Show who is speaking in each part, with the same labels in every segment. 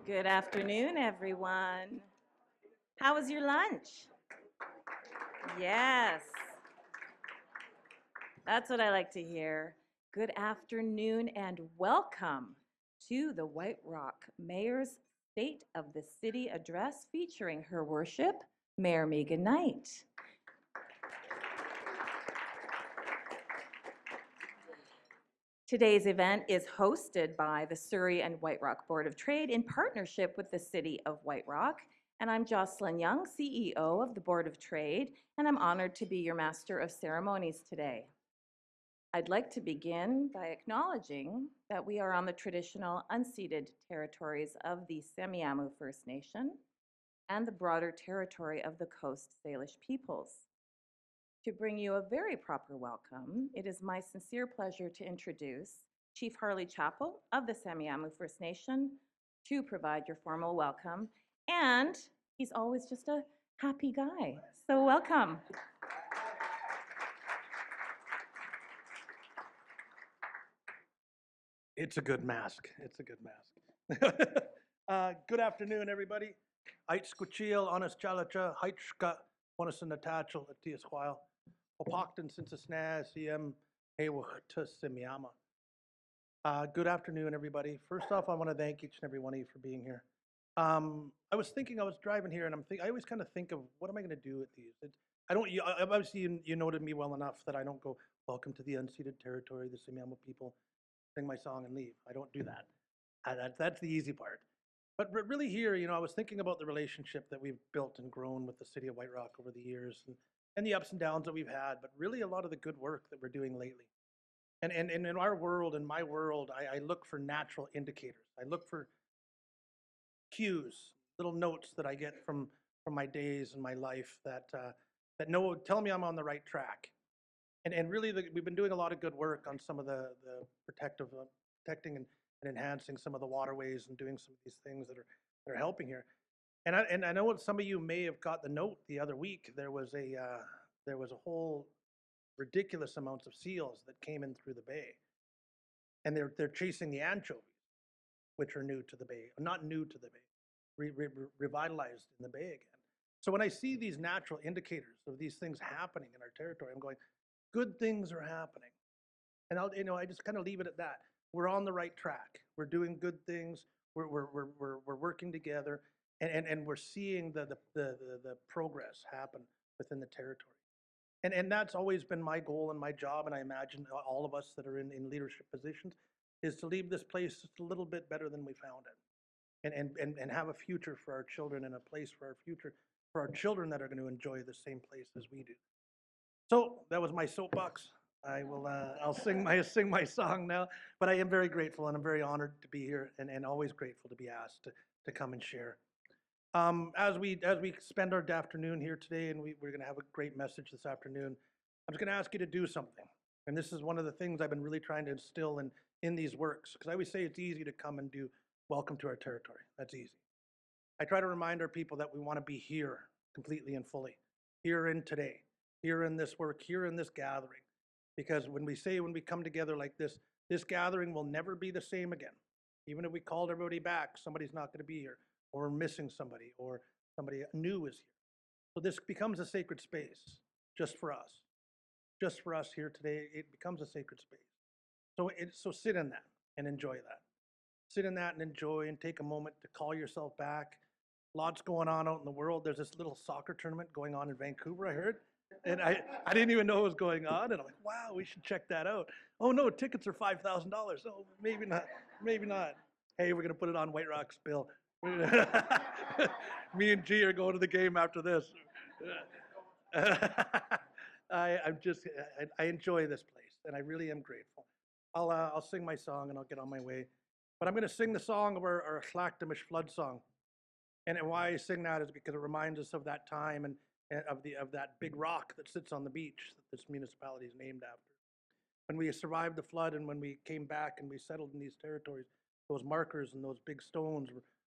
Speaker 1: Good afternoon, everyone. How was your lunch? Yes, that's what I like to hear. Good afternoon and welcome to the White Rock Mayor's State of the City Address featuring Her Worship, Mayor Megan Knight. Today's event is hosted by the Surrey and White Rock Board of Trade in partnership with the City of White Rock. And I'm Jocelyn Young, CEO of the Board of Trade, and I'm honored to be your Master of Ceremonies today. I'd like to begin by acknowledging that we are on the traditional unceded territories of the Semiahmoo First Nation and the broader territory of the Coast Salish peoples. To bring you a very proper welcome, it is my sincere pleasure to introduce Chief Harley Chappell of the Semiahmoo First Nation to provide your formal welcome. And he's always just a happy guy. So welcome.
Speaker 2: It's a good mask. It's a good mask. Good afternoon, everybody. Ait squachil, honest chalacha, haitschka, onasan natachal, atias while. Opokton since a snaz, CM, heywachta simiama. Good afternoon, everybody. First off, I want to thank each and every one of you for being here. I was driving here, and I always kind of think of what am I going to do with these? Obviously, you know me well enough that I don't go, welcome to the unceded territory, the Semiahmoo people, sing my song and leave. I don't do that. That's the easy part. But really here, I was thinking about the relationship that we've built and grown with the city of White Rock over the years and the ups and downs that we've had, but really a lot of the good work that we're doing lately. And in our world, in my world, I look for natural indicators. I look for cues, little notes that I get from my days and my life that tell me I'm on the right track. And really, we've been doing a lot of good work on some of the protecting and enhancing some of the waterways and doing some of these things that are helping here. And I know what some of you may have got the note the other week. There was a whole ridiculous amounts of seals that came in through the bay, and they're chasing the anchovies, which are new to the bay, not new to the bay, revitalized in the bay again. So when I see these natural indicators of these things happening in our territory, I'm going, good things are happening. And I just kind of leave it at that. We're on the right track. We're doing good things. We're working together, and we're seeing the progress happen within the territory. And that's always been my goal and my job, and I imagine all of us that are in leadership positions, is to leave this place just a little bit better than we found it, and have a future for our children and a place for our future for our children that are going to enjoy the same place as we do. So that was my soapbox. I'll sing my song now, but I am very grateful and I'm very honored to be here and always grateful to be asked to come and share. As we spend our afternoon here today, and we're going to have a great message this afternoon, I'm just going to ask you to do something. And this is one of the things I've been really trying to instill in these works, because I always say it's easy to come and do welcome to our territory. That's easy. I try to remind our people that we want to be here completely and fully, here in today, here in this work, here in this gathering. Because when we come together like this gathering will never be the same again. Even if we called everybody back, somebody's not going to be here, or we're missing somebody, or somebody new is here. So this becomes a sacred space just for us. Just for us here today, it becomes a sacred space. So sit in that and enjoy that. Sit in that and enjoy and take a moment to call yourself back. Lots going on out in the world. There's this little soccer tournament going on in Vancouver, I heard. And I didn't even know what was going on. And I'm like, wow, we should check that out. Oh no, tickets are $5,000. Oh, maybe not. Maybe not. Hey, we're going to put it on White Rock's bill. Me and G are going to the game after this. I enjoy this place, and I really am grateful. I'll sing my song and I'll get on my way. But I'm going to sing the song of our Schlachtamish flood song. And why I sing that is because it reminds us of that time and of that big rock that sits on the beach that this municipality is named after. When we survived the flood and when we came back and we settled in these territories, those markers and those big stones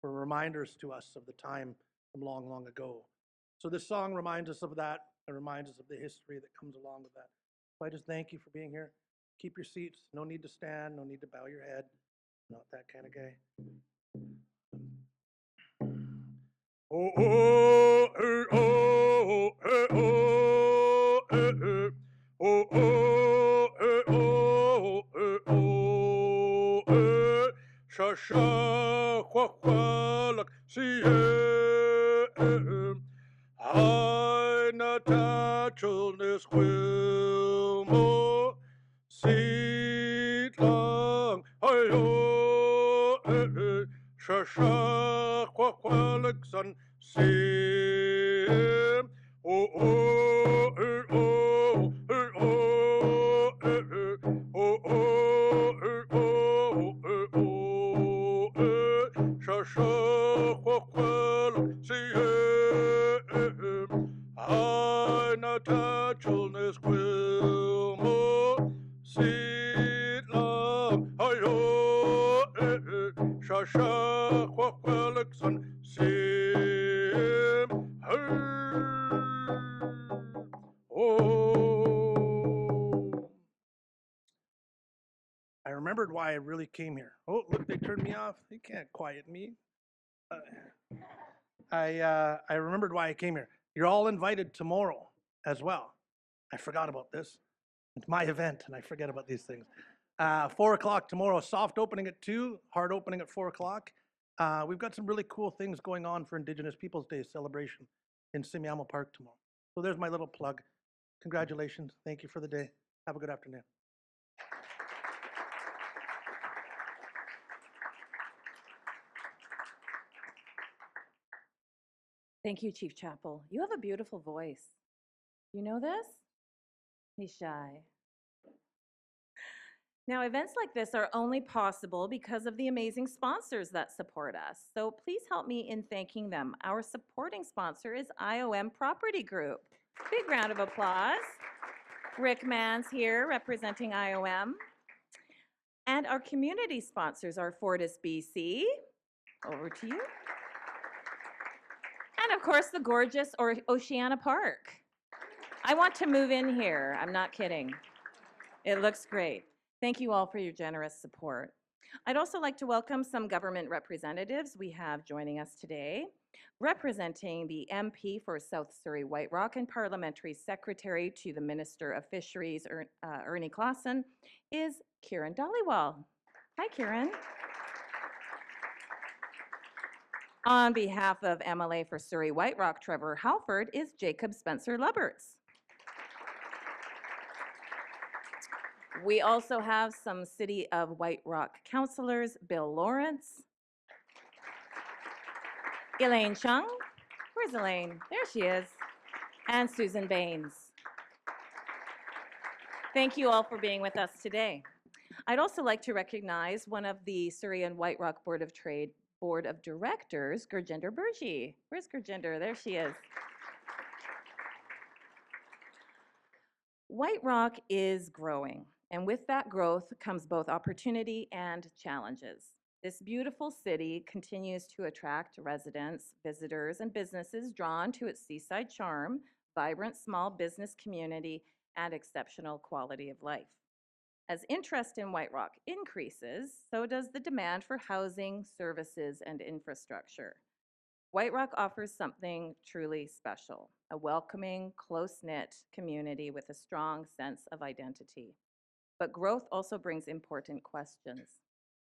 Speaker 2: were reminders to us of the time from long, long ago. So this song reminds us of that. It reminds us of the history that comes along with that. So I just thank you for being here. Keep your seats. No need to stand. No need to bow your head. Not that kind of guy. Oh, oh, oh, oh, oh, oh, oh, oh, oh, sha sha, qua qua, look, see, I naturalness will more seed long, sha sha, qua qua, look, son, see, oh, oh, oh, oh, sha sha, qua qua, look, see, I naturalness will more seed long, sha sha, qua qua, look, son, sim, oh. I remembered why I really came here. Oh, look, they turned me off. They can't quiet me. I remembered why I came here. You're all invited tomorrow as well. I forgot about this. It's my event, and I forget about these things. 4 o'clock tomorrow, soft opening at 2, hard opening at 4 o'clock. We've got some really cool things going on for Indigenous Peoples Day celebration in Simiamo Park tomorrow. So there's my little plug. Congratulations. Thank you for the day. Have a good afternoon.
Speaker 1: Thank you, Chief Chappell. You have a beautiful voice. You know this? He's shy. Now, events like this are only possible because of the amazing sponsors that support us. So please help me in thanking them. Our supporting sponsor is IOM Property Group. Big round of applause. Rick Mann's here representing IOM. And our community sponsors are Fortis BC. Over to you. And of course, the gorgeous Oceana Park. I want to move in here. I'm not kidding. It looks great. Thank you all for your generous support. I'd also like to welcome some government representatives we have joining us today. Representing the MP for South Surrey White Rock and Parliamentary Secretary to the Minister of Fisheries, Ernie Clausen, is Kieran Dhaliwal. Hi, Kieran. On behalf of MLA for Surrey White Rock, Trevor Halford, is Jacob Spencer Luberts. We also have some City of White Rock councillors, Bill Lawrence, Elaine Chung, where's Elaine? There she is, and Susan Baines. Thank you all for being with us today. I'd also like to recognize one of the Surrey and White Rock Board of Trade Board of Directors, Gurjinder Burji. Where's Gurjinder? There she is. White Rock is growing, and with that growth comes both opportunity and challenges. This beautiful city continues to attract residents, visitors, and businesses drawn to its seaside charm, vibrant small business community, and exceptional quality of life. As interest in White Rock increases, so does the demand for housing, services, and infrastructure. White Rock offers something truly special, a welcoming, close-knit community with a strong sense of identity. But growth also brings important questions.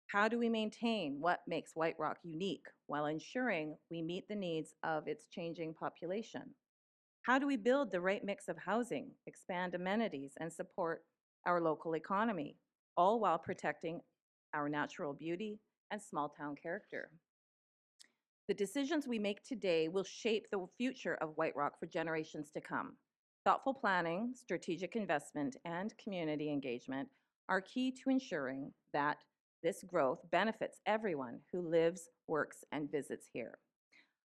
Speaker 1: How do we maintain what makes White Rock unique while ensuring we meet the needs of its changing population? How do we build the right mix of housing, expand amenities, and support our local economy, all while protecting our natural beauty and small-town character? The decisions we make today will shape the future of White Rock for generations to come. Thoughtful planning, strategic investment, and community engagement are key to ensuring that this growth benefits everyone who lives, works, and visits here.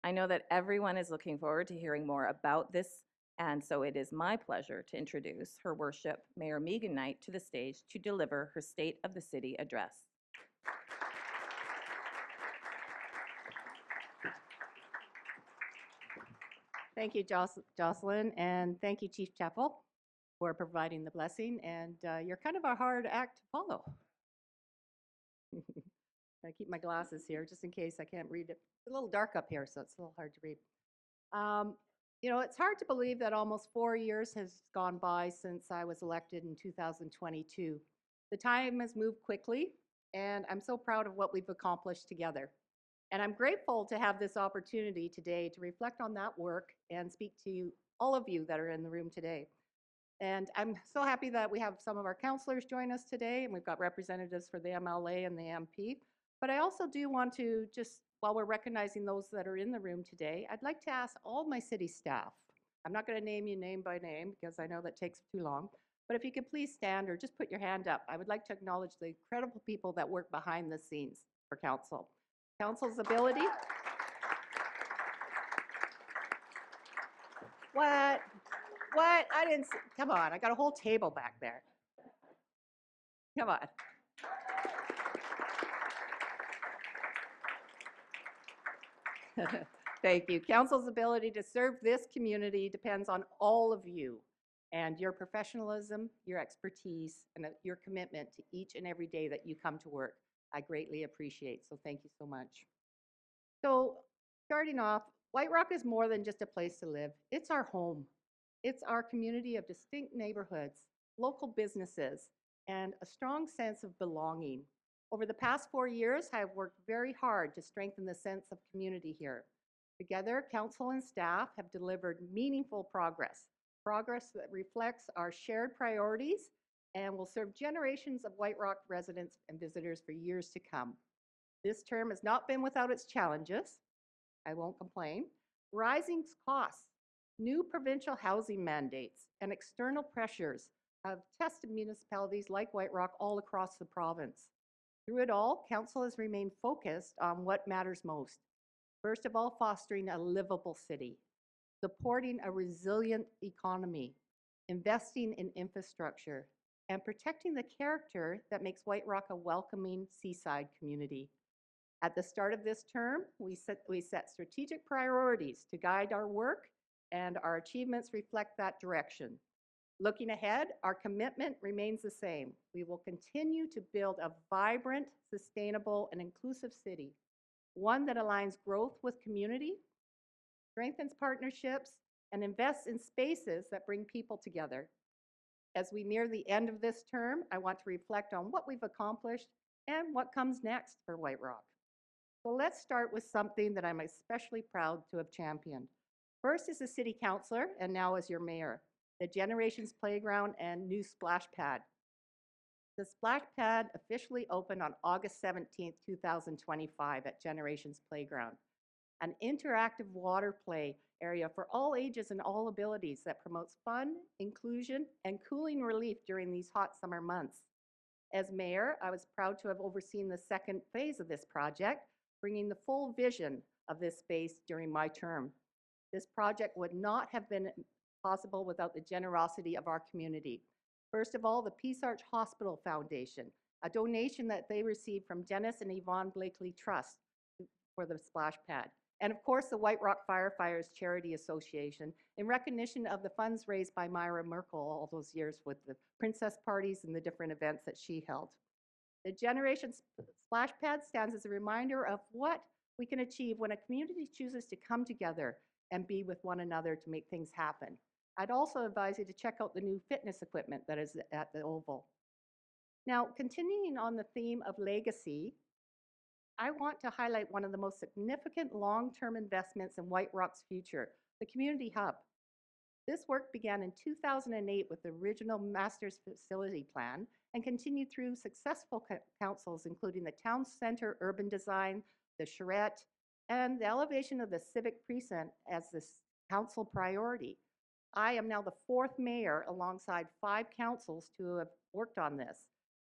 Speaker 1: I know that everyone is looking forward to hearing more about this, and so it is my pleasure to introduce Her Worship Mayor Megan Knight to the stage to deliver her State of the City address.
Speaker 3: Thank you, Jocelyn, and thank you, Chief Chappell, for providing the blessing. And you're kind of a hard act to follow. I keep my glasses here just in case I can't read it. It's a little dark up here, so it's a little hard to read. It's hard to believe that almost 4 years has gone by since I was elected in 2022. The time has moved quickly, and I'm so proud of what we've accomplished together. And I'm grateful to have this opportunity today to reflect on that work and speak to all of you that are in the room today. And I'm so happy that we have some of our councilors join us today, and we've got representatives for the MLA and the MP. But I also do want to just, while we're recognizing those that are in the room today, I'd like to ask all my city staff. I'm not going to name you name by name because I know that takes too long. But if you could please stand or just put your hand up, I would like to acknowledge the incredible people that work behind the scenes for council. Council's ability. What? What? I didn't see. Come on, I got a whole table back there. Come on. Thank you. Council's ability to serve this community depends on all of you and your professionalism, your expertise, and your commitment to each and every day that you come to work. I greatly appreciate, so thank you so much. So starting off, White Rock is more than just a place to live. It's our home. It's our community of distinct neighborhoods, local businesses, and a strong sense of belonging. Over the past 4 years, I have worked very hard to strengthen the sense of community here. Together, council and staff have delivered meaningful progress that reflects our shared priorities and will serve generations of White Rock residents and visitors for years to come. This term has not been without its challenges. I won't complain. Rising costs, new provincial housing mandates, and external pressures have tested municipalities like White Rock all across the province. Through it all, council has remained focused on what matters most. First of all, fostering a livable city, supporting a resilient economy, investing in infrastructure, and protecting the character that makes White Rock a welcoming seaside community. At the start of this term, we set strategic priorities to guide our work, and our achievements reflect that direction. Looking ahead, our commitment remains the same. We will continue to build a vibrant, sustainable, and inclusive city, one that aligns growth with community, strengthens partnerships, and invests in spaces that bring people together. As we near the end of this term, I want to reflect on what we've accomplished and what comes next for White Rock. So let's start with something that I'm especially proud to have championed. First, as a city councilor, and now as your mayor, the Generations Playground and new splash pad. The splash pad officially opened on August 17th, 2025 at Generations Playground, an interactive water play area for all ages and all abilities that promotes fun, inclusion, and cooling relief during these hot summer months. As mayor, I was proud to have overseen the second phase of this project, bringing the full vision of this space during my term. This project would not have been possible without the generosity of our community. First of all, the Peace Arch Hospital Foundation, a donation that they received from Dennis and Yvonne Blakely Trust for the splash pad. And of course, the White Rock Firefighters Charity Association, in recognition of the funds raised by Myra Merkel all those years with the princess parties and the different events that she held. The Generation Splash Pad stands as a reminder of what we can achieve when a community chooses to come together and be with one another to make things happen. I'd also advise you to check out the new fitness equipment that is at the Oval. Now, continuing on the theme of legacy, I want to highlight one of the most significant long-term investments in White Rock's future, the Community Hub. This work began in 2008 with the original Master's Facility Plan and continued through successful councils, including the Town Center Urban Design, the Charrette, and the elevation of the Civic Precinct as the council priority. I am now the 4th mayor alongside 5 councils to have worked on this.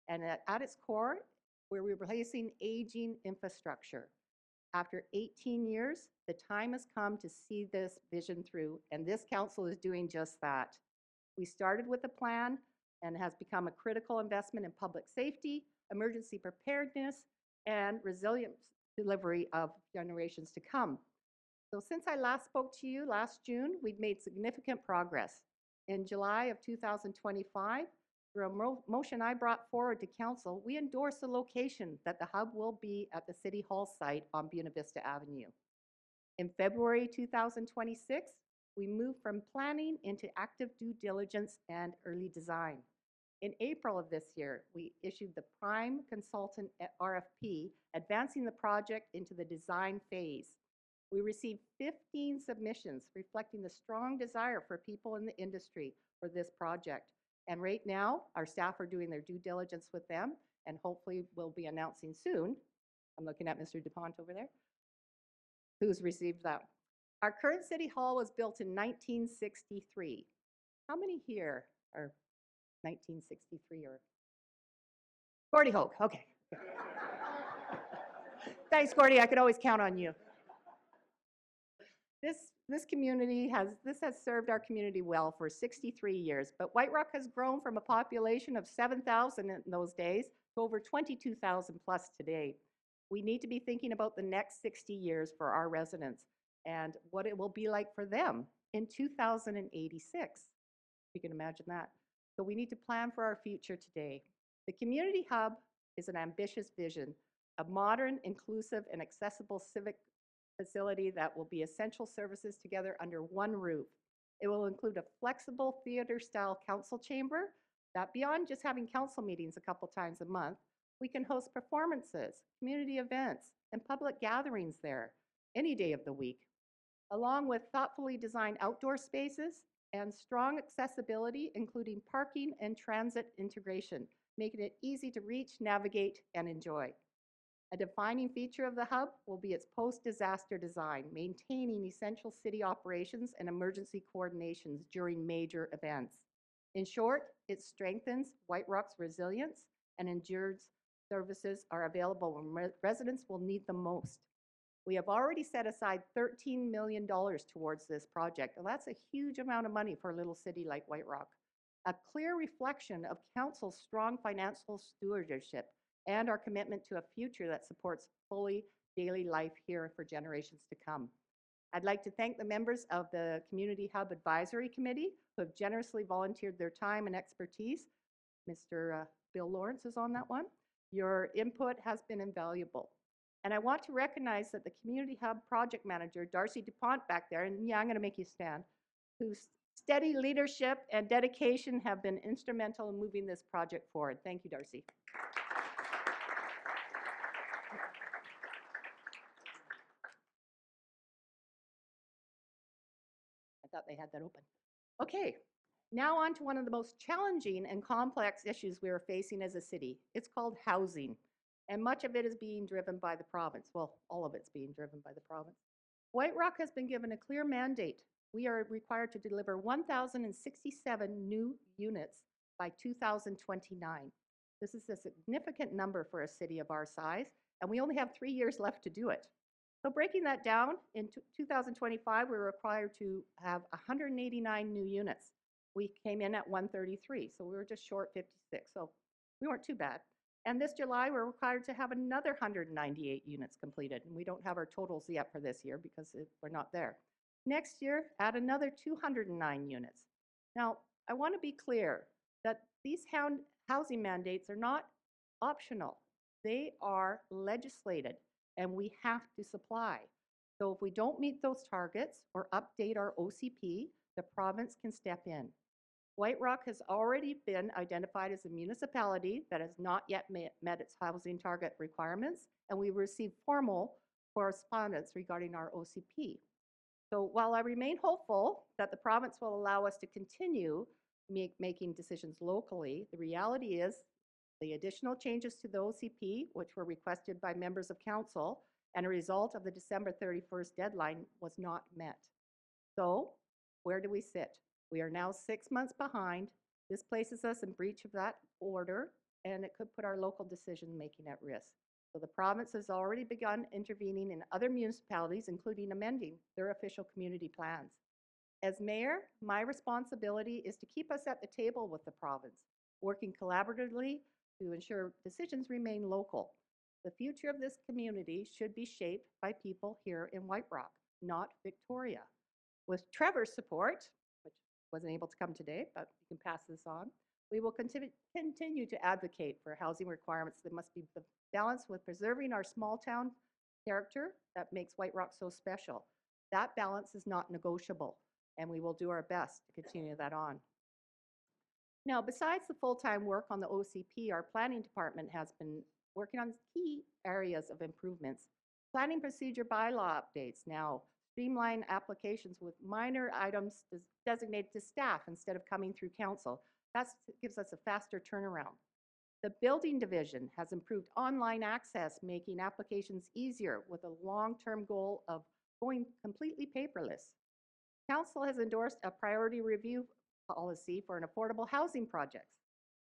Speaker 3: And at its core, we're replacing aging infrastructure. After 18 years, the time has come to see this vision through, and this council is doing just that. We started with a plan and has become a critical investment in public safety, emergency preparedness, and resilient delivery of generations to come. So since I last spoke to you last June, we've made significant progress. In July of 2025, Through a motion I brought forward to council, we endorsed the location that the hub will be at the City Hall site on Buena Vista Avenue. In February 2026, we moved from planning into active due diligence and early design. In April of this year, we issued the prime consultant RFP, advancing the project into the design phase. We received 15 submissions reflecting the strong desire for people in the industry for this project. And right now, our staff are doing their due diligence with them, and hopefully we'll be announcing soon. I'm looking at Mr. DuPont over there, who's received that. Our current City Hall was built in 1963. How many here are 1963 or? Gordy Hoke, okay. Thanks, Gordy, I could always count on you. This has served our community well for 63 years, but White Rock has grown from a population of 7,000 in those days to over 22,000 plus today. We need to be thinking about the next 60 years for our residents and what it will be like for them in 2086. You can imagine that. So we need to plan for our future today. The Community Hub is an ambitious vision, a modern, inclusive, and accessible civic facility that will be essential services together under one roof. It will include a flexible theater-style council chamber that, beyond just having council meetings a couple times a month, we can host performances, community events, and public gatherings there any day of the week, along with thoughtfully designed outdoor spaces and strong accessibility, including parking and transit integration, making it easy to reach, navigate, and enjoy. A defining feature of the hub will be its post-disaster design, maintaining essential city operations and emergency coordinations during major events. In short, it strengthens White Rock's resilience and ensures services are available when residents will need them most. We have already set aside $13 million towards this project, and that's a huge amount of money for a little city like White Rock. A clear reflection of council's strong financial stewardship and our commitment to a future that supports fully daily life here for generations to come. I'd like to thank the members of the Community Hub Advisory Committee who have generously volunteered their time and expertise. Mr. Bill Lawrence is on that one. Your input has been invaluable. And I want to recognize that the Community Hub project manager, Darcy DuPont back there, and yeah, I'm gonna make you stand, whose steady leadership and dedication have been instrumental in moving this project forward. Thank you, Darcy. I thought they had that open. Okay, now on to one of the most challenging and complex issues we are facing as a city. It's called housing, and much of it is being driven by the province. Well, all of it's being driven by the province. White Rock has been given a clear mandate. We are required to deliver 1,067 new units by 2029. This is a significant number for a city of our size, and we only have 3 years left to do it. So breaking that down, in 2025, we were required to have 189 new units. We came in at 133, so we were just short 56, so we weren't too bad. And this July, we're required to have another 198 units completed, and we don't have our totals yet for this year because we're not there. Next year, add another 209 units. Now, I want to be clear that these housing mandates are not optional. They are legislated, and we have to supply. So if we don't meet those targets or update our OCP, the province can step in. White Rock has already been identified as a municipality that has not yet met its housing target requirements, and we received formal correspondence regarding our OCP. So while I remain hopeful that the province will allow us to continue making decisions locally, the reality is the additional changes to the OCP, which were requested by members of council, and a result of the December 31st deadline was not met. So where do we sit? We are now 6 months behind. This places us in breach of that order, and it could put our local decision-making at risk. So the province has already begun intervening in other municipalities, including amending their official community plans. As mayor, my responsibility is to keep us at the table with the province, working collaboratively to ensure decisions remain local. The future of this community should be shaped by people here in White Rock, not Victoria. With Trevor's support, which wasn't able to come today, but you can pass this on, We will continue to advocate for housing requirements that must be balanced with preserving our small town character that makes White Rock so special. That balance is not negotiable, and we will do our best to continue that on. Now, besides the full-time work on the OCP, our planning department has been working on key areas of improvements. Planning procedure bylaw updates now, streamline applications with minor items designated to staff instead of coming through council. That gives us a faster turnaround. The building division has improved online access, making applications easier with a long-term goal of going completely paperless. Council has endorsed a priority review policy for an affordable housing projects,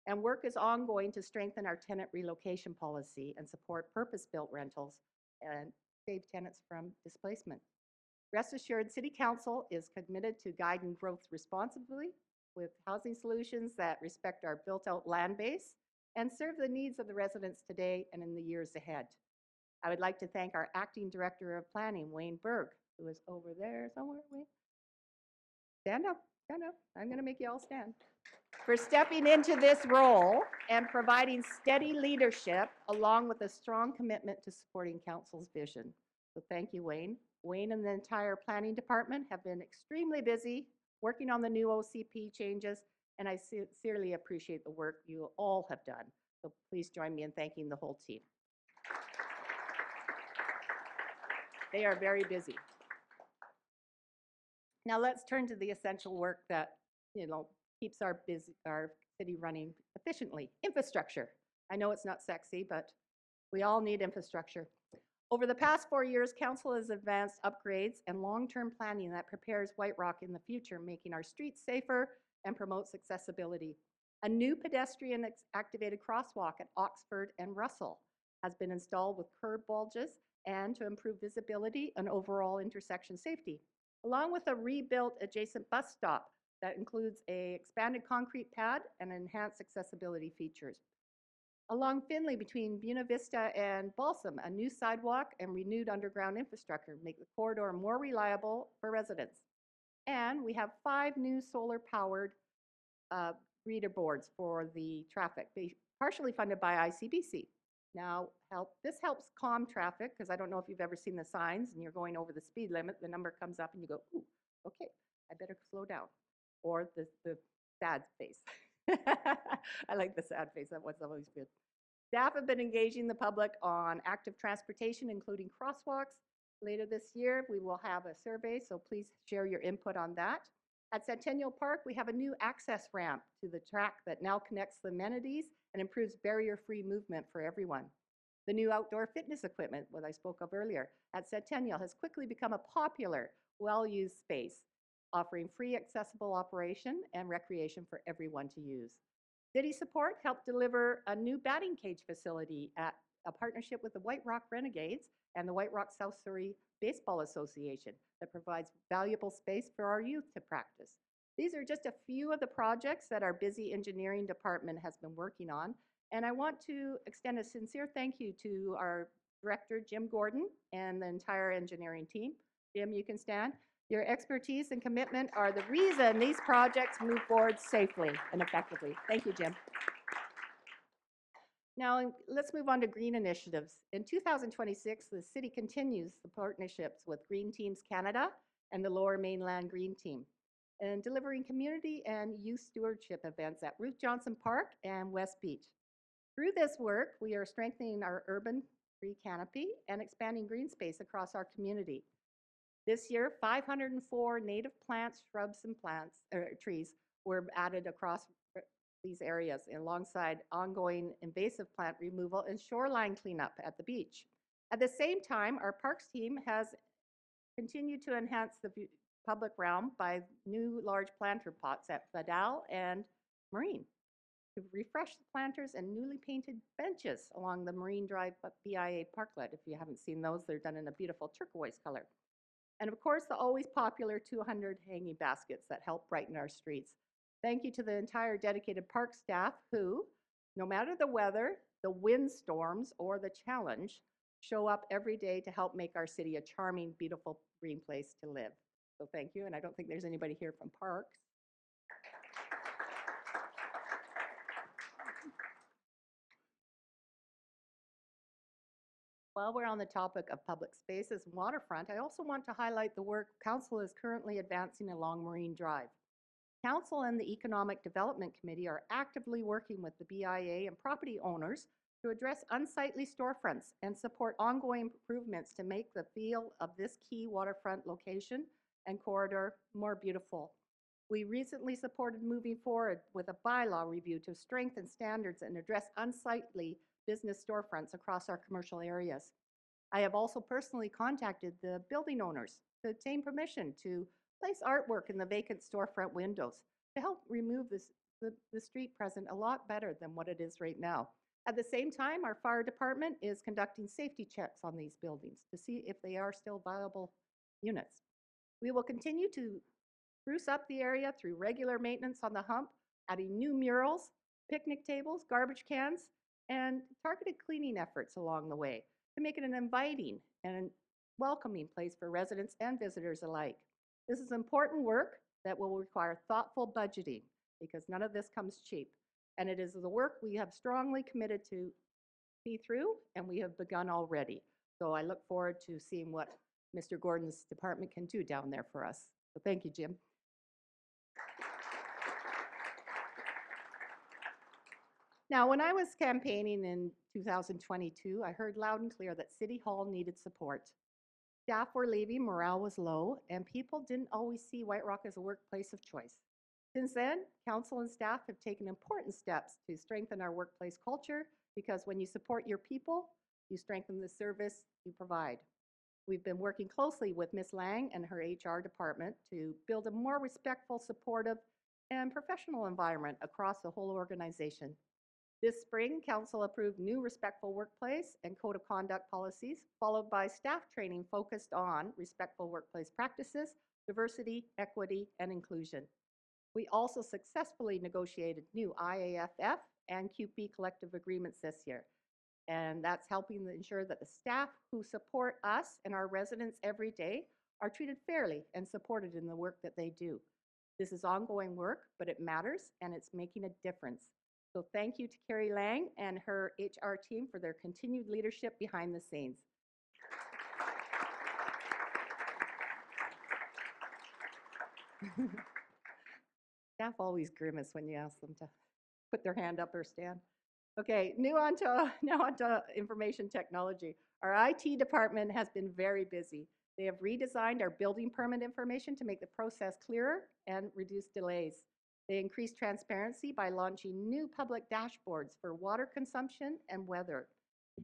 Speaker 3: and work is ongoing to strengthen our tenant relocation policy and support purpose-built rentals and save tenants from displacement. Rest assured, City Council is committed to guiding growth responsibly with housing solutions that respect our built-out land base and serve the needs of the residents today and in the years ahead. I would like to thank our Acting Director of Planning, Wayne Berg, who is over there somewhere. Wayne, stand up, stand up. I'm going to make you all stand. For stepping into this role and providing steady leadership along with a strong commitment to supporting Council's vision. So thank you, Wayne. Wayne and the entire planning department have been extremely busy working on the new OCP changes, and I sincerely appreciate the work you all have done. So please join me in thanking the whole team. They are very busy. Now let's turn to the essential work that, keeps our city running efficiently. Infrastructure. I know it's not sexy, but we all need infrastructure. Over the past 4 years, Council has advanced upgrades and long-term planning that prepares White Rock in the future, making our streets safer and promotes accessibility. A new pedestrian activated crosswalk at Oxford and Russell has been installed with curb bulges and to improve visibility and overall intersection safety, along with a rebuilt adjacent bus stop that includes an expanded concrete pad and enhanced accessibility features. Along Finley between Buena Vista and Balsam, a new sidewalk and renewed underground infrastructure make the corridor more reliable for residents. And we have 5 new solar-powered reader boards for the traffic, partially funded by ICBC. Now, this helps calm traffic, because I don't know if you've ever seen the signs and you're going over the speed limit, the number comes up and you go, ooh, okay, I better slow down. Or the sad face. I like the sad face, that was always good. Staff have been engaging the public on active transportation, including crosswalks. Later this year, we will have a survey, so please share your input on that. At Centennial Park, we have a new access ramp to the track that now connects the amenities and improves barrier-free movement for everyone. The new outdoor fitness equipment, what I spoke of earlier, at Centennial has quickly become a popular, well-used space, offering free accessible operation and recreation for everyone to use. City support helped deliver a new batting cage facility at a partnership with the White Rock Renegades and the White Rock South Surrey Baseball Association that provides valuable space for our youth to practice. These are just a few of the projects that our busy engineering department has been working on, and I want to extend a sincere thank you to our director, Jim Gordon, and the entire engineering team. Jim, you can stand. Your expertise and commitment are the reason these projects move forward safely and effectively. Thank you, Jim. Now, let's move on to green initiatives. In 2026, the city continues the partnerships with Green Teams Canada and the Lower Mainland Green Team, and delivering community and youth stewardship events at Ruth Johnson Park and West Beach. Through this work, we are strengthening our urban tree canopy and expanding green space across our community. This year, 504 native plants, shrubs, and trees were added across these areas alongside ongoing invasive plant removal and shoreline cleanup at the beach. At the same time, our parks team has continued to enhance the public realm by new large planter pots at Vidal and Marine to refresh the planters and newly painted benches along the Marine Drive BIA parklet. If you haven't seen those, they're done in a beautiful turquoise color. And of course, the always popular 200 hanging baskets that help brighten our streets. Thank you to the entire dedicated park staff who, no matter the weather, the windstorms, or the challenge, show up every day to help make our city a charming, beautiful, green place to live. So thank you, and I don't think there's anybody here from parks. While we're on the topic of public spaces and waterfront, I also want to highlight the work Council is currently advancing along Marine Drive. Council and the Economic Development Committee are actively working with the BIA and property owners to address unsightly storefronts and support ongoing improvements to make the feel of this key waterfront location and corridor more beautiful. We recently supported moving forward with a bylaw review to strengthen standards and address unsightly business storefronts across our commercial areas. I have also personally contacted the building owners to obtain permission to place artwork in the vacant storefront windows to help remove the street present a lot better than what it is right now. At the same time, our fire department is conducting safety checks on these buildings to see if they are still viable units. We will continue to spruce up the area through regular maintenance on the hump, adding new murals, picnic tables, garbage cans, and targeted cleaning efforts along the way to make it an inviting and welcoming place for residents and visitors alike. This is important work that will require thoughtful budgeting because none of this comes cheap. And it is the work we have strongly committed to see through, and we have begun already. So I look forward to seeing what Mr. Gordon's department can do down there for us. So thank you, Jim. Now, when I was campaigning in 2022, I heard loud and clear that City Hall needed support. Staff were leaving, morale was low, and people didn't always see White Rock as a workplace of choice. Since then, council and staff have taken important steps to strengthen our workplace culture because when you support your people, you strengthen the service you provide. We've been working closely with Ms. Lang and her HR department to build a more respectful, supportive, and professional environment across the whole organization. This spring, Council approved new respectful workplace and code of conduct policies, followed by staff training focused on respectful workplace practices, diversity, equity, and inclusion. We also successfully negotiated new IAFF and QP collective agreements this year, and that's helping ensure that the staff who support us and our residents every day are treated fairly and supported in the work that they do. This is ongoing work, but it matters and it's making a difference. So thank you to Carrie Lang and her HR team for their continued leadership behind the scenes. Staff always grimace when you ask them to put their hand up or stand. Okay, now on to information technology. Our IT department has been very busy. They have redesigned our building permit information to make the process clearer and reduce delays. They increased transparency by launching new public dashboards for water consumption and weather,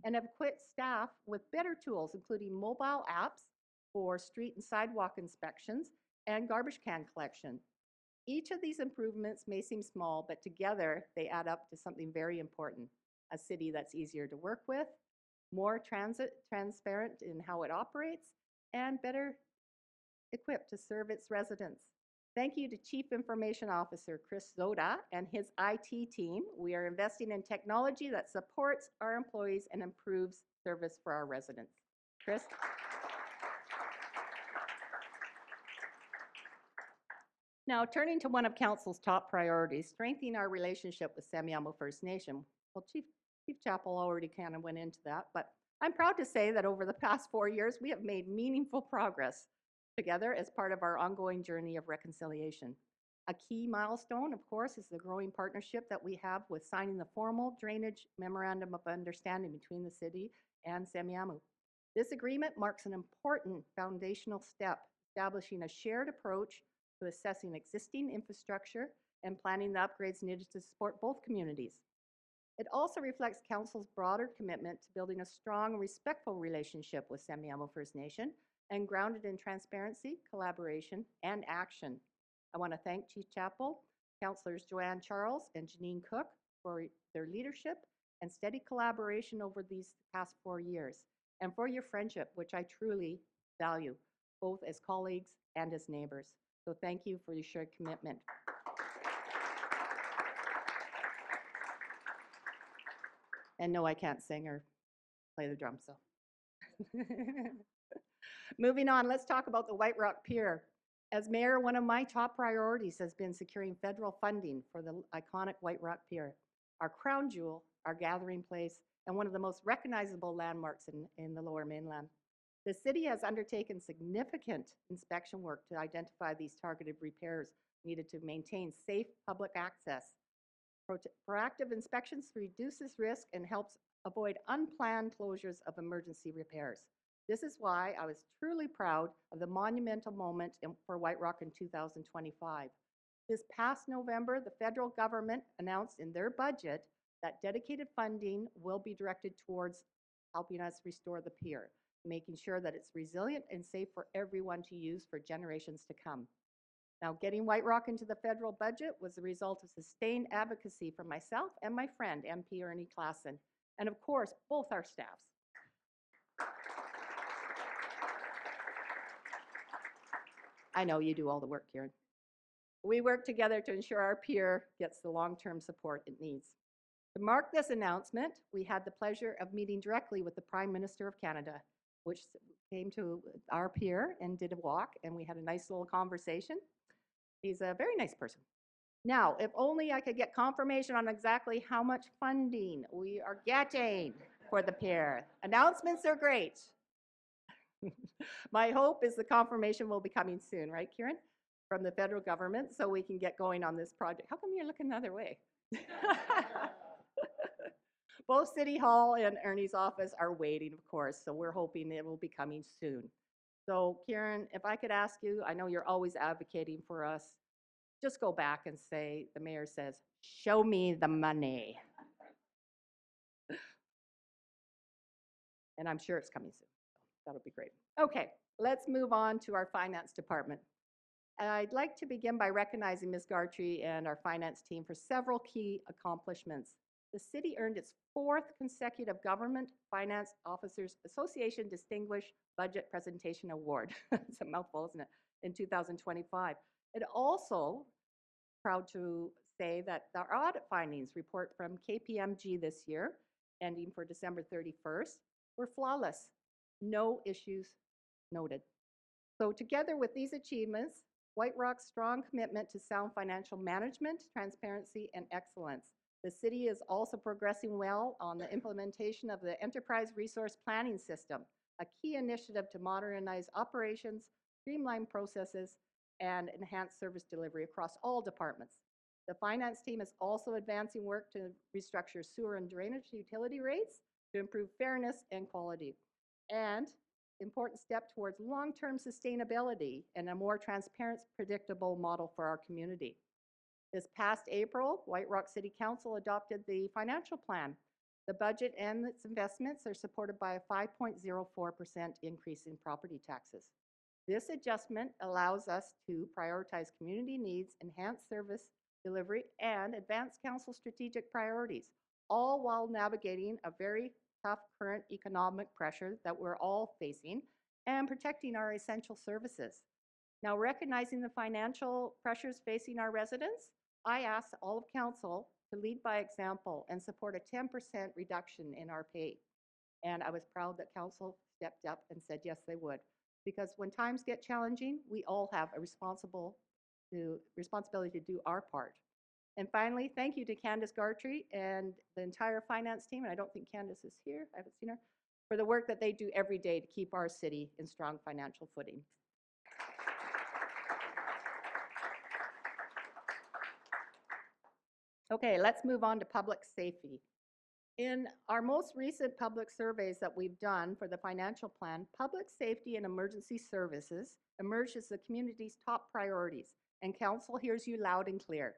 Speaker 3: and have equipped staff with better tools, including mobile apps for street and sidewalk inspections and garbage can collection. Each of these improvements may seem small, but together they add up to something very important: a city that's easier to work with, more transparent in how it operates, and better equipped to serve its residents. Thank you to Chief Information Officer Chris Zoda and his IT team. We are investing in technology that supports our employees and improves service for our residents. Chris? Now, turning to one of Council's top priorities, strengthening our relationship with Semiahmoo First Nation. Well, Chief Chappell already kind of went into that, but I'm proud to say that over the past 4 years, we have made meaningful progress together as part of our ongoing journey of reconciliation. A key milestone, of course, is the growing partnership that we have with signing the formal Drainage Memorandum of Understanding between the city and Semiahmoo. This agreement marks an important foundational step, establishing a shared approach to assessing existing infrastructure and planning the upgrades needed to support both communities. It also reflects Council's broader commitment to building a strong, respectful relationship with Semiahmoo First Nation and grounded in transparency, collaboration, and action. I want to thank Chief Chappell, Councillors Joanne Charles and Janine Cook for their leadership and steady collaboration over these past 4 years, and for your friendship, which I truly value, both as colleagues and as neighbors. So thank you for your shared commitment. And no, I can't sing or play the drum, so. Moving on, let's talk about the White Rock Pier. As mayor, one of my top priorities has been securing federal funding for the iconic White Rock Pier. our crown jewel, our gathering place, and one of the most recognizable landmarks in the Lower Mainland. The city has undertaken significant inspection work to identify these targeted repairs needed to maintain safe public access. Proactive inspections reduces risk and helps avoid unplanned closures of emergency repairs. This is why I was truly proud of the monumental moment for White Rock in 2025. This past November, the federal government announced in their budget that dedicated funding will be directed towards helping us restore the pier, making sure that it's resilient and safe for everyone to use for generations to come. Now, getting White Rock into the federal budget was the result of sustained advocacy from myself and my friend, MP Ernie Klassen, and of course, both our staffs. I know you do all the work, Karen. We work together to ensure our pier gets the long-term support it needs. To mark this announcement, we had the pleasure of meeting directly with the Prime Minister of Canada, which came to our pier and did a walk, and we had a nice little conversation. He's a very nice person. Now, if only I could get confirmation on exactly how much funding we are getting for the pier. Announcements are great. My hope is the confirmation will be coming soon, right, Kieran? From the federal government, so we can get going on this project. How come you're looking the other way? Both City Hall and Ernie's office are waiting, of course, so we're hoping it will be coming soon. So, Kieran, if I could ask you, I know you're always advocating for us, just go back and say, the mayor says, show me the money. And I'm sure it's coming soon. That'll be great. Okay, let's move on to our finance department. I'd like to begin by recognizing Ms. Gartrey and our finance team for several key accomplishments. The city earned its 4th consecutive Government Finance Officers Association Distinguished Budget Presentation Award. It's a mouthful, isn't it? In 2025. It also, proud to say that our audit findings report from KPMG this year, ending for December 31st, were flawless. No issues noted. So together with these achievements, White Rock's strong commitment to sound financial management, transparency, and excellence. The city is also progressing well on the implementation of the Enterprise Resource Planning System, a key initiative to modernize operations, streamline processes, and enhance service delivery across all departments. The finance team is also advancing work to restructure sewer and drainage utility rates to improve fairness and quality. And important step towards long-term sustainability and a more transparent, predictable model for our community. This past April, White Rock City Council adopted the financial plan. The budget and its investments are supported by a 5.04% increase in property taxes. This adjustment allows us to prioritize community needs, enhance service delivery, and advance council strategic priorities, all while navigating a very tough current economic pressure that we're all facing and protecting our essential services. Now, recognizing the financial pressures facing our residents, I asked all of council to lead by example and support a 10% reduction in our pay. And I was proud that council stepped up and said yes, they would. Because when times get challenging, we all have a responsibility to do our part. And finally, thank you to Candace Gartrey and the entire finance team, and I don't think Candace is here, I haven't seen her, for the work that they do every day to keep our city in strong financial footing. Okay, let's move on to public safety. In our most recent public surveys that we've done for the financial plan, public safety and emergency services emerged as the community's top priorities, and council hears you loud and clear.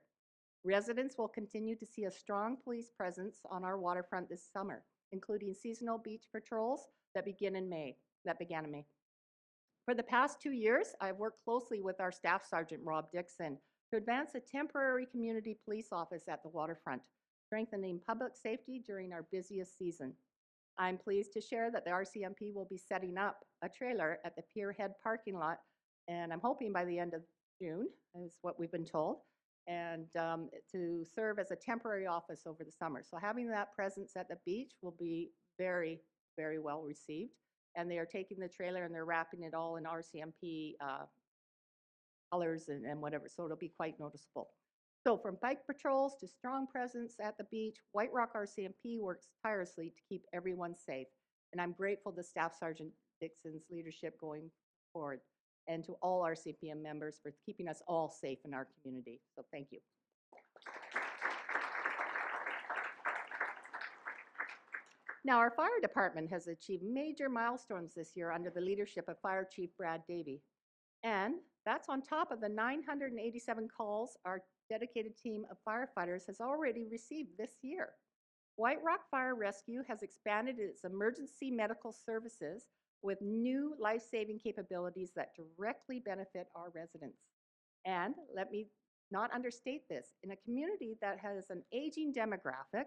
Speaker 3: Residents will continue to see a strong police presence on our waterfront this summer, including seasonal beach patrols that began in May. For the past 2 years, I've worked closely with our Staff Sergeant Rob Dixon to advance a temporary community police office at the waterfront, strengthening public safety during our busiest season. I'm pleased to share that the RCMP will be setting up a trailer at the Pier Head parking lot, and I'm hoping by the end of June, is what we've been told, and to serve as a temporary office over the summer. So having that presence at the beach will be very, very well received. And they are taking the trailer and they're wrapping it all in RCMP colors and whatever, so it'll be quite noticeable. So from bike patrols to strong presence at the beach, White Rock RCMP works tirelessly to keep everyone safe. And I'm grateful to Staff Sergeant Dixon's leadership going forward, and to all our CPM members for keeping us all safe in our community. So thank you. Now, our fire department has achieved major milestones this year under the leadership of Fire Chief Brad Davey. And that's on top of the 987 calls our dedicated team of firefighters has already received this year. White Rock Fire Rescue has expanded its emergency medical services with new life-saving capabilities that directly benefit our residents. And let me not understate this, in a community that has an aging demographic,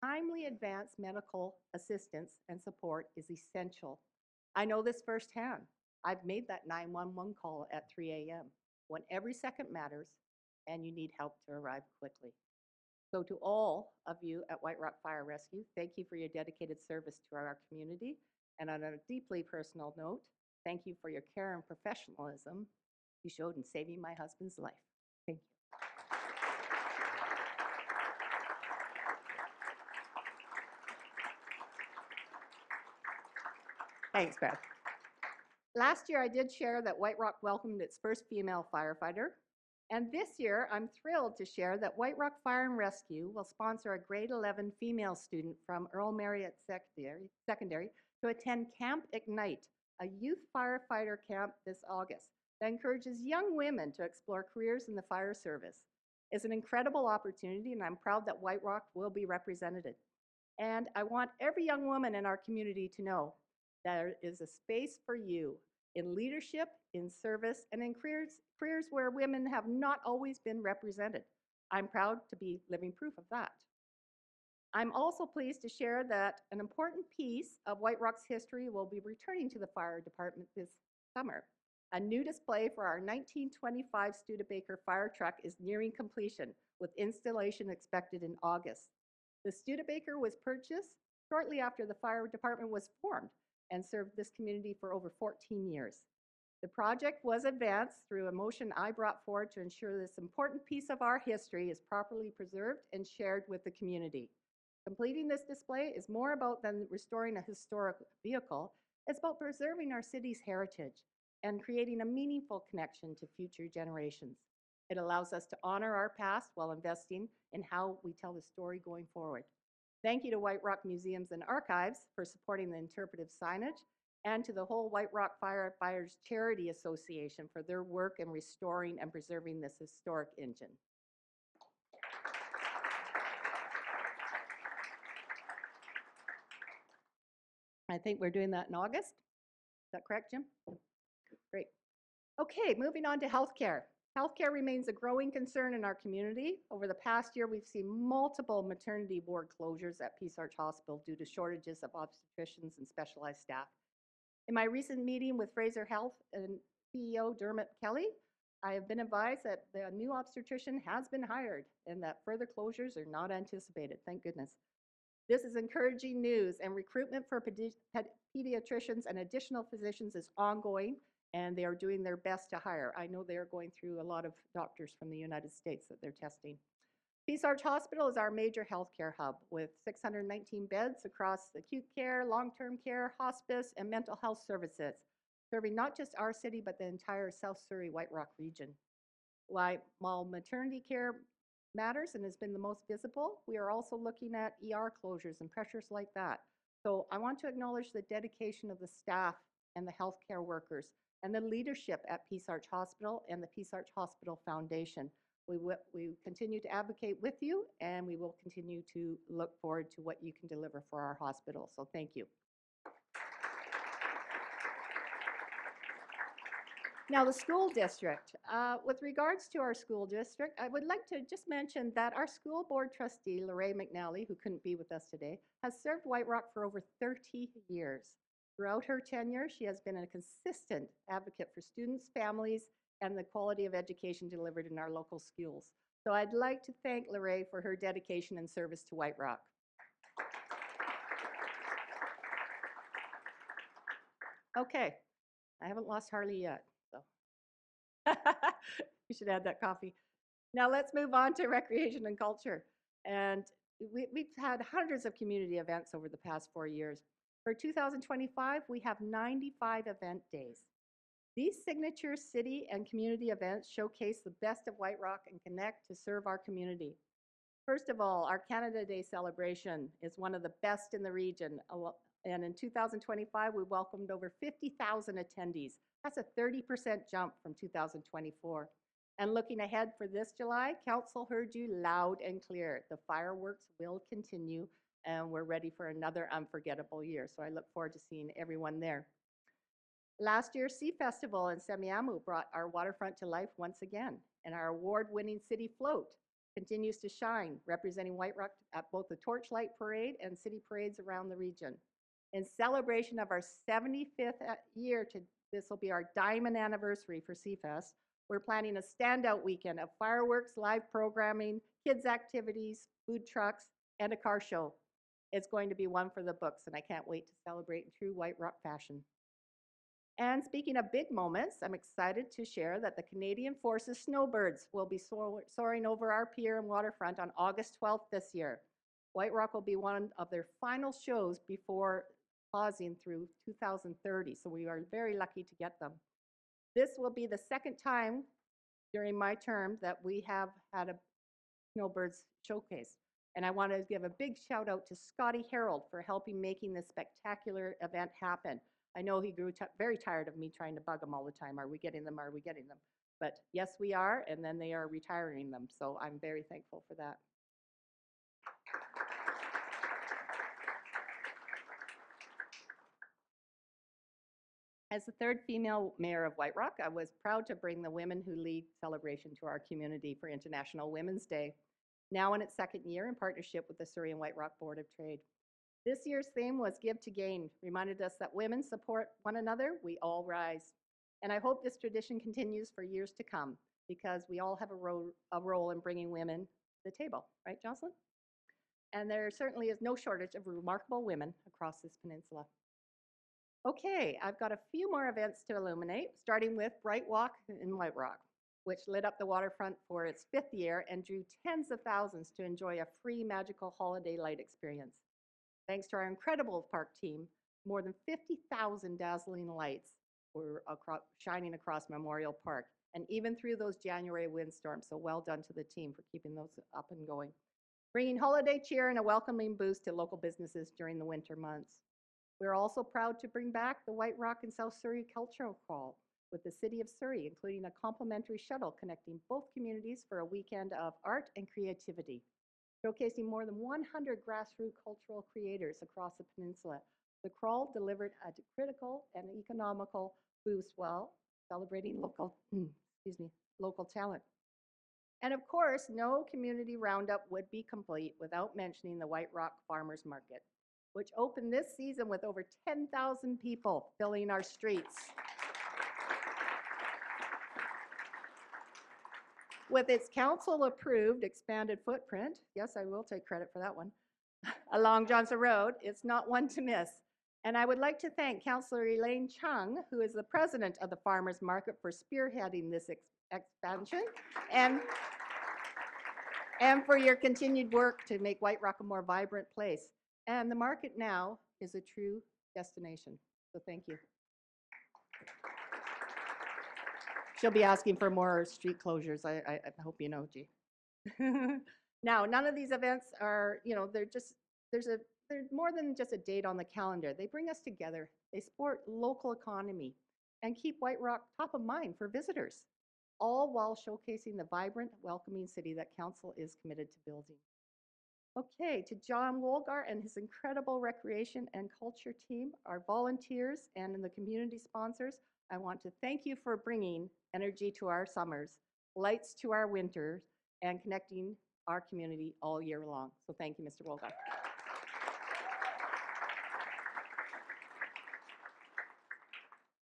Speaker 3: timely advanced medical assistance and support is essential. I know this firsthand. I've made that 911 call at 3 a.m. when every second matters and you need help to arrive quickly. So to all of you at White Rock Fire Rescue, thank you for your dedicated service to our community. And on a deeply personal note, thank you for your care and professionalism you showed in saving my husband's life. Thank you. Thanks, Beth. Last year, I did share that White Rock welcomed its first female firefighter. And this year, I'm thrilled to share that White Rock Fire and Rescue will sponsor a grade 11 female student from Earl Marriott Secondary to attend Camp Ignite, a youth firefighter camp this August that encourages young women to explore careers in the fire service. It's an incredible opportunity, and I'm proud that White Rock will be represented. And I want every young woman in our community to know there is a space for you in leadership, in service, and in careers where women have not always been represented. I'm proud to be living proof of that. I'm also pleased to share that an important piece of White Rock's history will be returning to the fire department this summer. A new display for our 1925 Studebaker fire truck is nearing completion, with installation expected in August. The Studebaker was purchased shortly after the fire department was formed and served this community for over 14 years. The project was advanced through a motion I brought forward to ensure this important piece of our history is properly preserved and shared with the community. Completing this display is more about than restoring a historic vehicle. It's about preserving our city's heritage and creating a meaningful connection to future generations. It allows us to honor our past while investing in how we tell the story going forward. Thank you to White Rock Museums and Archives for supporting the interpretive signage, and to the whole White Rock Firefighters Charity Association for their work in restoring and preserving this historic engine. I think we're doing that in August. Is that correct, Jim? Great. Okay, moving on to healthcare. Healthcare remains a growing concern in our community. Over the past year, we've seen multiple maternity ward closures at Peace Arch Hospital due to shortages of obstetricians and specialized staff. In my recent meeting with Fraser Health and CEO Dermot Kelly, I have been advised that the new obstetrician has been hired and that further closures are not anticipated, thank goodness. This is encouraging news, and recruitment for pediatricians and additional physicians is ongoing, and they are doing their best to hire. I know they are going through a lot of doctors from the United States that they're testing. Peace Arch Hospital is our major healthcare hub with 619 beds across acute care, long-term care, hospice, and mental health services, serving not just our city, but the entire South Surrey White Rock region. While maternity care matters and has been the most visible, we are also looking at ER closures and pressures like that. So I want to acknowledge the dedication of the staff and the healthcare workers and the leadership at Peace Arch Hospital and the Peace Arch Hospital Foundation. We continue to advocate with you, and we will continue to look forward to what you can deliver for our hospital. So thank you. Now, the school district. With regards to our school district, I would like to just mention that our school board trustee, Lorraine McNally, who couldn't be with us today, has served White Rock for over 30 years. Throughout her tenure, she has been a consistent advocate for students, families, and the quality of education delivered in our local schools. So I'd like to thank Lorraine for her dedication and service to White Rock. Okay, I haven't lost Harley yet, so. You should add that coffee. Now let's move on to recreation and culture. And we've had hundreds of community events over the past 4 years. For 2025, we have 95 event days. These signature city and community events showcase the best of White Rock and connect to serve our community. First of all, our Canada Day celebration is one of the best in the region. And in 2025, we welcomed over 50,000 attendees. That's a 30% jump from 2024. And looking ahead for this July, Council heard you loud and clear. The fireworks will continue, and we're ready for another unforgettable year. So I look forward to seeing everyone there. Last year's Sea Festival in Semiahmoo brought our waterfront to life once again, and our award-winning city float continues to shine, representing White Rock at both the Torchlight Parade and city parades around the region. In celebration of our 75th year, this will be our diamond anniversary for Seafest, we're planning a standout weekend of fireworks, live programming, kids' activities, food trucks, and a car show. It's going to be one for the books, and I can't wait to celebrate in true White Rock fashion. And speaking of big moments, I'm excited to share that the Canadian Forces Snowbirds will be soaring over our pier and waterfront on August 12th this year. White Rock will be one of their final shows before pausing through 2030, so we are very lucky to get them. This will be the second time during my term that we have had a Snowbirds showcase. And I want to give a big shout out to Scotty Harold for helping making this spectacular event happen. I know he grew very tired of me trying to bug him all the time. Are we getting them? Are we getting them? But yes, we are, and then they are retiring them. So I'm very thankful for that. As the third female mayor of White Rock, I was proud to bring the Women Who Lead celebration to our community for International Women's Day, now in its second year in partnership with the Surrey and White Rock Board of Trade. This year's theme was Give to Gain, reminded us that women support one another, we all rise. And I hope this tradition continues for years to come, because we all have a role in bringing women to the table, right, Jocelyn? And there certainly is no shortage of remarkable women across this peninsula. Okay, I've got a few more events to illuminate, starting with Bright Walk in White Rock, which lit up the waterfront for its 5th year and drew tens of thousands to enjoy a free magical holiday light experience. Thanks to our incredible park team, more than 50,000 dazzling lights were shining across Memorial Park, and even through those January windstorms, so well done to the team for keeping those up and going. Bringing holiday cheer and a welcoming boost to local businesses during the winter months. We're also proud to bring back the White Rock and South Surrey Cultural Crawl with the City of Surrey, including a complimentary shuttle connecting both communities for a weekend of art and creativity, showcasing more than 100 grassroots cultural creators across the peninsula. The crawl delivered a critical and economical boost while celebrating local talent. And of course, no community roundup would be complete without mentioning the White Rock Farmers Market, which opened this season with over 10,000 people filling our streets. With its council-approved expanded footprint, yes, I will take credit for that one, along Johnson Road, it's not one to miss. And I would like to thank Councillor Elaine Chung, who is the president of the Farmers Market, for spearheading this expansion and for your continued work to make White Rock a more vibrant place. And the market now is a true destination. So thank you. She'll be asking for more street closures. I hope you know, G. Now, none of these events are, they're more than just a date on the calendar. They bring us together. They support local economy and keep White Rock top of mind for visitors, all while showcasing the vibrant, welcoming city that Council is committed to building. Okay, to John Wolgar and his incredible recreation and culture team, our volunteers, and the community sponsors, I want to thank you for bringing energy to our summers, lights to our winters, and connecting our community all year long. So thank you, Mr. Wolgar.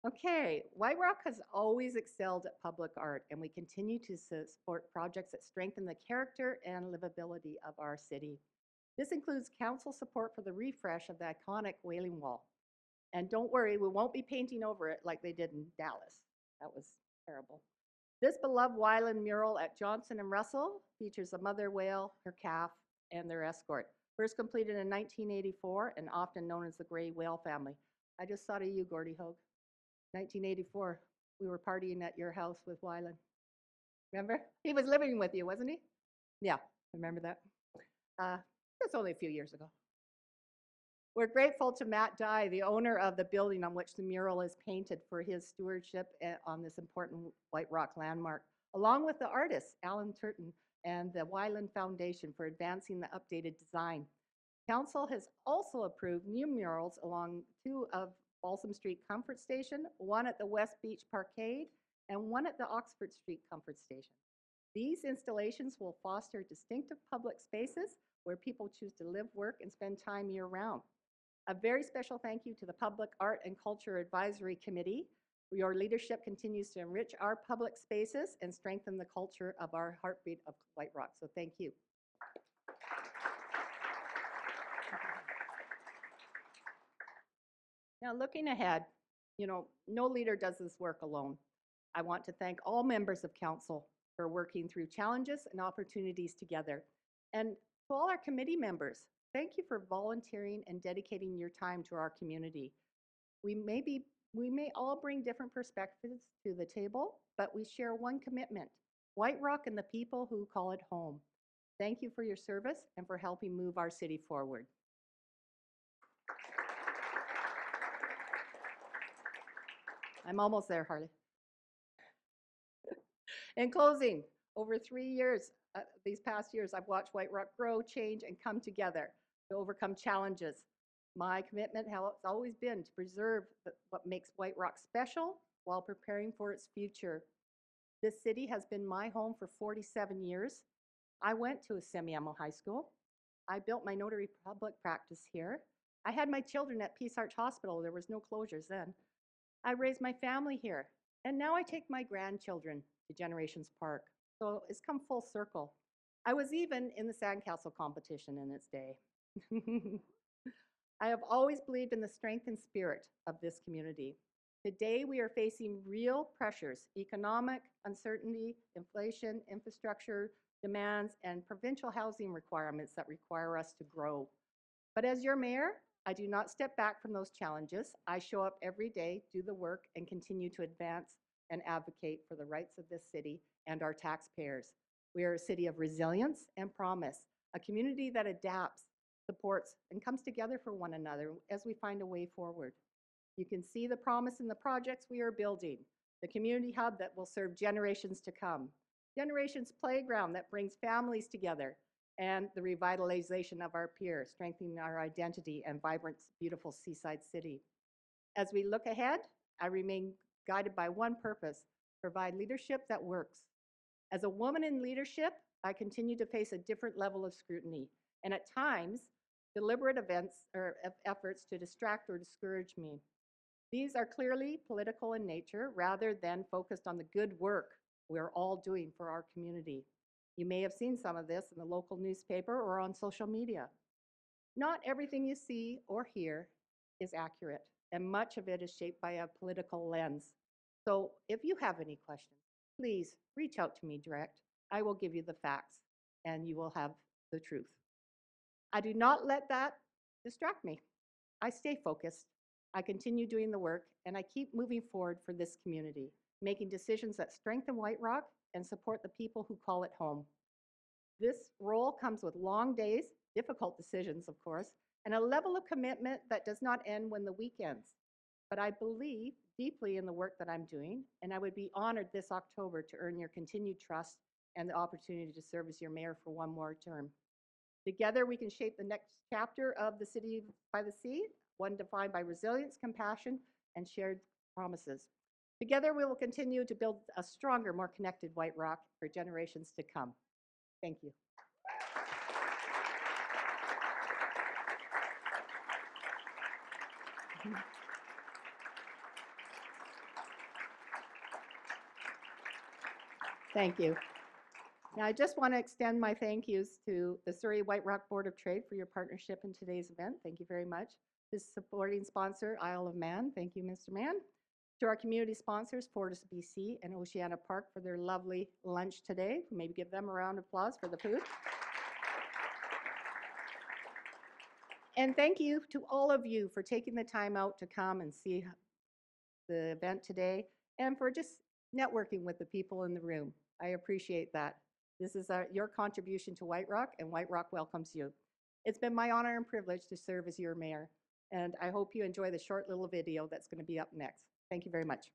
Speaker 3: Okay, White Rock has always excelled at public art, and we continue to support projects that strengthen the character and livability of our city. This includes council support for the refresh of the iconic Wailing Wall. And don't worry, we won't be painting over it like they did in Dallas. That was terrible. This beloved Wyland mural at Johnson and Russell features a mother whale, her calf, and their escort. First completed in 1984 and often known as the gray whale family. I just thought of you, Gordy Hogue. 1984, we were partying at your house with Wyland. Remember? He was living with you, wasn't he? Yeah, remember that? That's only a few years ago. We're grateful to Matt Dye, the owner of the building on which the mural is painted, for his stewardship on this important White Rock landmark, along with the artist, Alan Turton, and the Wyland Foundation for advancing the updated design. Council has also approved new murals along two of Balsam Street Comfort Station, one at the West Beach Parkade, and one at the Oxford Street Comfort Station. These installations will foster distinctive public spaces where people choose to live, work, and spend time year-round. A very special thank you to the Public Art and Culture Advisory Committee. Your leadership continues to enrich our public spaces and strengthen the culture of our heartbeat of White Rock, so thank you. Now, looking ahead, no leader does this work alone. I want to thank all members of council for working through challenges and opportunities together. And to all our committee members, thank you for volunteering and dedicating your time to our community. We may all bring different perspectives to the table, but we share one commitment: White Rock and the people who call it home. Thank you for your service and for helping move our city forward. I'm almost there, Harley. In closing, over 3 years, these past years, I've watched White Rock grow, change, and come together to overcome challenges. My commitment has always been to preserve what makes White Rock special while preparing for its future. This city has been my home for 47 years. I went to a Semiahmoo High School. I built my notary public practice here. I had my children at Peace Arch Hospital. There was no closures then. I raised my family here. And now I take my grandchildren to Generations Park. So it's come full circle. I was even in the sandcastle competition in its day. I have always believed in the strength and spirit of this community. Today, we are facing real pressures: economic uncertainty, inflation, infrastructure demands, and provincial housing requirements that require us to grow. But as your mayor, I do not step back from those challenges. I show up every day, do the work, and continue to advance and advocate for the rights of this city and our taxpayers. We are a city of resilience and promise, a community that adapts, supports, and comes together for one another as we find a way forward. You can see the promise in the projects we are building: the community hub that will serve generations to come, Generations Playground that brings families together, and the revitalization of our pier, strengthening our identity and vibrant, beautiful seaside city. As we look ahead, I remain guided by one purpose: provide leadership that works. As a woman in leadership, I continue to face a different level of scrutiny, and at times, deliberate efforts to distract or discourage me. These are clearly political in nature rather than focused on the good work we're all doing for our community. You may have seen some of this in the local newspaper or on social media. Not everything you see or hear is accurate, and much of it is shaped by a political lens. So if you have any questions, please reach out to me direct. I will give you the facts, and you will have the truth. I do not let that distract me. I stay focused. I continue doing the work, and I keep moving forward for this community, making decisions that strengthen White Rock and support the people who call it home. This role comes with long days, difficult decisions, of course, and a level of commitment that does not end when the week ends. But I believe deeply in the work that I'm doing, and I would be honored this October to earn your continued trust and the opportunity to serve as your mayor for one more term. Together, we can shape the next chapter of the City by the Sea, one defined by resilience, compassion, and shared promises. Together, we will continue to build a stronger, more connected White Rock for generations to come. Thank you. Thank you. Now, I just want to extend my thank yous to the Surrey White Rock Board of Trade for your partnership in today's event. Thank you very much. This supporting sponsor, Isle of Man. Thank you, Mr. Mann. To our community sponsors, Fortis BC and Oceana Park, for their lovely lunch today. Maybe give them a round of applause for the food. And thank you to all of you for taking the time out to come and see the event today, and for just networking with the people in the room. I appreciate that. This is your contribution to White Rock, and White Rock welcomes you. It's been my honor and privilege to serve as your mayor, and I hope you enjoy the short little video that's going to be up next. Thank you very much.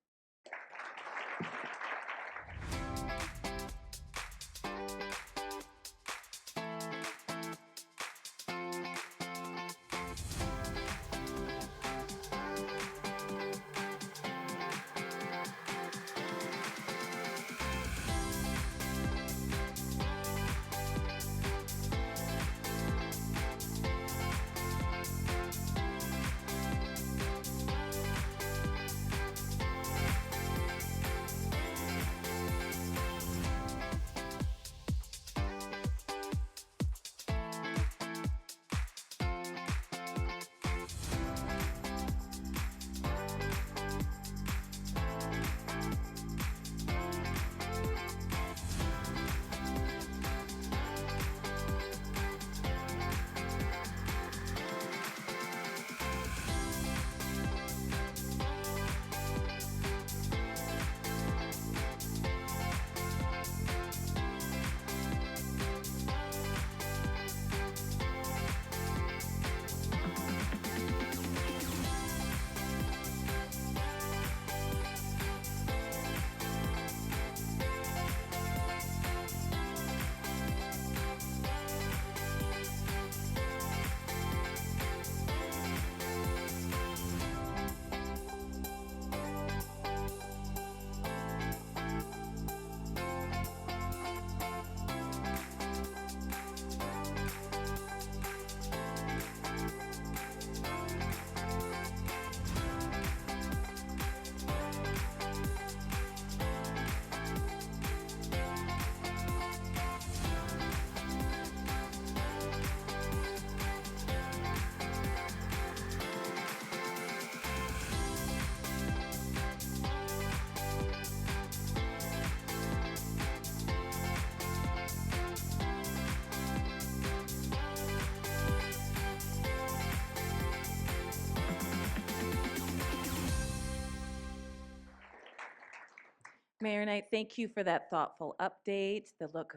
Speaker 1: Mayor Knight, thank you for that thoughtful update, the look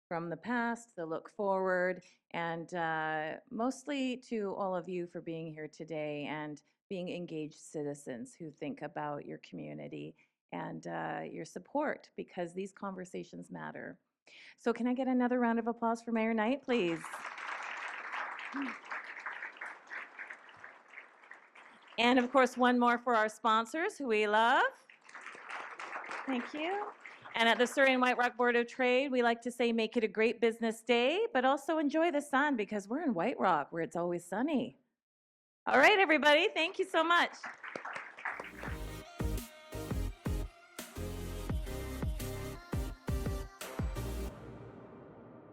Speaker 1: from the past, the look forward, and mostly to all of you for being here today and being engaged citizens who think about your community and your support, because these conversations matter. So can I get another round of applause for Mayor Knight, please? And of course, one more for our sponsors who we love. Thank you. And at the Surrey and White Rock Board of Trade, we like to say make it a great business day, but also enjoy the sun, because we're in White Rock where it's always sunny. All right, everybody, thank you so much.